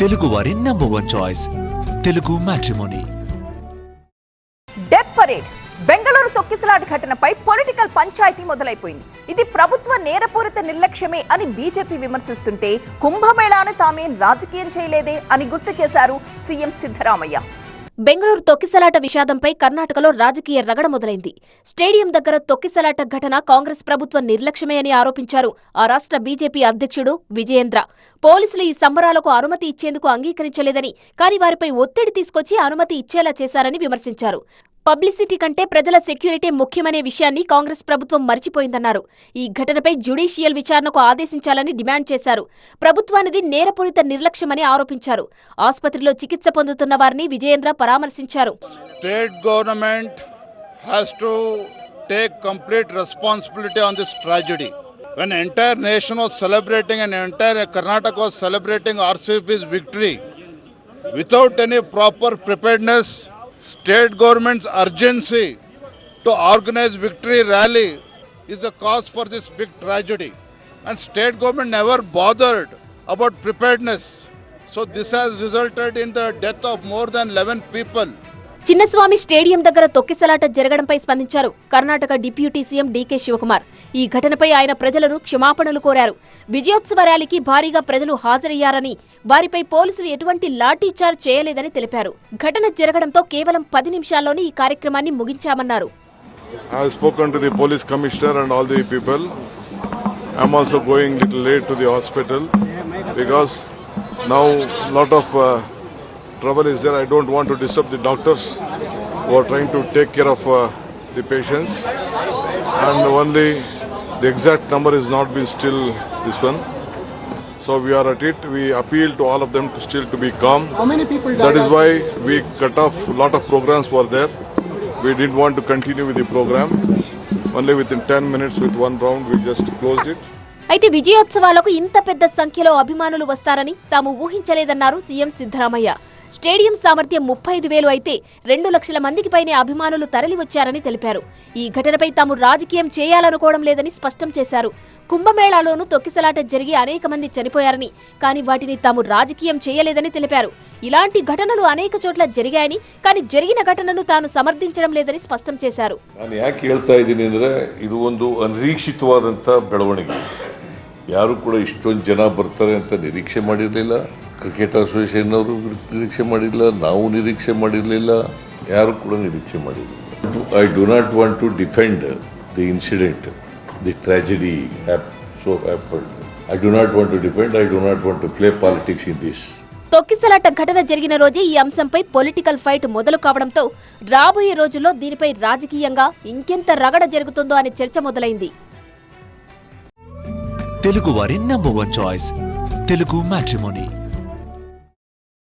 తెలుగు వారి #1 choice Telugu matrimony. Death parade Bengaluru తొక్కిసలాట ఘటనపై పొలిటికల్ పంచాయతీ మొదలైపోయింది. ఇది ప్రభుత్వ నేరపూరిత నిర్లక్ష్యమే అని బీజేపీ విమర్శిస్తుంటే కుంభమేళాను తామేం రాజకీయం చేయలేదే అని గుర్తు చేశారు సీఎం సిద్ధరామయ్య. బెంగళూరు తొక్కిసలాట విషాదంపై కర్ణాటకలో రాజకీయ రగడ మొదలైంది. స్టేడియం దగ్గర తొక్కిసలాట ఘటన కాంగ్రెస్ ప్రభుత్వ నిర్లక్ష్యమే అని ఆరోపించారు ఆ రాష్ట్ర బీజేపీ అధ్యక్షుడు విజయేంద్ర. పోలీసులు ఈ సంబరాలకు అనుమతి ఇచ్చేందుకు అంగీకరించలేదని, కానీ వారిపై ఒత్తిడి తీసుకొచ్చి అనుమతి ఇచ్చేలా చేశారని విమర్శించారు. పబ్లిసిటీ కంటే ప్రజల సెక్యూరిటీ ముఖ్యమనే విషయాన్ని కాంగ్రెస్ ప్రభుత్వం మర్చిపోయిందన్నారు. ఈ ఘటనపై జ్యుడిషియల్ విచారణకు ఆదేశించాలని డిమాండ్ చేశారు. ప్రభుత్వానిది నేరపూరిత నిర్లక్ష్యమని ఆరోపించారు. ఆసుపత్రిలో చికిత్స పొందుతున్న వారిని విజయేంద్ర పరామర్శించారు. State government has to take complete responsibility on this tragedy. When entire nation was celebrating and entire Karnataka was celebrating RCP's victory, without any proper preparedness, state government's urgency to organize victory rally is the cause for this big tragedy. And state government never bothered about preparedness. So this has resulted in the death of more than 11 people. Chinnaswamy stadium దగ్గర తొక్కిసలాట జరగడంపై స్పందించారు Karnataka deputy CM DK Shivakumar. ఈ ఘటనపై ఆయన ప్రజలను క్షమాపణలు కోరారు. విజయోత్సవ ర్యాలీకి భారీగా ప్రజలు హాజరయ్యారని, వారిపై పోలీసులు ఎటువంటి లాఠీచార్జ్ చేయలేదని తెలిపారు. ఘటన జరగడంతో కేవలం 10 నిమిషాల్లోనే ఈ కార్యక్రమాన్ని ముగించామన్నారు. I have spoken to the police commissioner and all the people. I am also going little late to the hospital because now lot of trouble is there. I don't want to disturb the doctors who are trying to take care of the patients, and only the exact number is not been still this one. So we are at it. We appeal to all of them to still to be calm. How many people died? That is why we cut off lot of programs were there. We didn't want to continue with the program. Only within 10 minutes with one round we just closed it. అయితే విజయోత్సవాలకు ఇంత పెద్ద సంఖ్యలో అభిమానులు వస్తారని తాము ఊహించలేదన్నారు CM Siddaramaiah. Stadium సామర్థ్యం 35,000 అయితే 2 లక్షల మందికి పైనే అభిమానులు తరలివచ్చారని తెలిపారు. ఈ ఘటనపై తాము రాజకీయం చేయాలనుకోవడం లేదని స్పష్టం చేశారు. కుంభమేళాలోనూ తొక్కిసలాట జరిగి అనేక మంది చనిపోయారని, కానీ వాటిని తాము రాజకీయం చేయలేదని తెలిపారు. ఇలాంటి ఘటనలు అనేక చోట్ల జరిగాయని, కానీ జరిగిన ఘటనను తాను సమర్థించడం లేదని స్పష్టం చేశారు. ನಾನು ಯಾಕೆ ಹೇಳ್ತಾ ಇದ್ದೀನಿ ಅಂದರೆ ಇದು ಒಂದು ಅನಿರೀಕ್ಷಿತವಾದಂಥ ಬೆಳವಣಿಗೆ. ಯಾರು ಕೂಡ ಇಷ್ಟೊಂದು ಜನ ಬರ್ತಾರೆ ಅಂತ ನಿರೀಕ್ಷೆ ಮಾಡಿರಲಿಲ್ಲ. ಕ್ರಿಕೆಟ್ ಅಸೋಸಿಯೇಷನ್ ಅವರು ನಿರೀಕ್ಷೆ ಮಾಡಿರಲಿಲ್ಲ, ನಾವು ನಿರೀಕ್ಷೆ ಮಾಡಿರಲಿಲ್ಲ, ಯಾರು ಕೂಡ ನಿರೀಕ್ಷೆ ಮಾಡಿರಲಿಲ್ಲ. I do not want to defend the incident, the tragedy so happened. I do not want to defend, I do not want to play politics in this. తొక్కిసలాట ఘటన జరిగిన రోజే ఈ అంశంపై పొలిటికల్ ఫైట్ మొదలు కావడంతో రాబోయే రోజుల్లో దీనిపై రాజకీయంగా ఇంకెంత రగడ జరుగుతుందో అనే చర్చ మొదలైంది. తెలుగు వారి #1 చాయిస్ తెలుగు మ్యాట్రిమోనీ.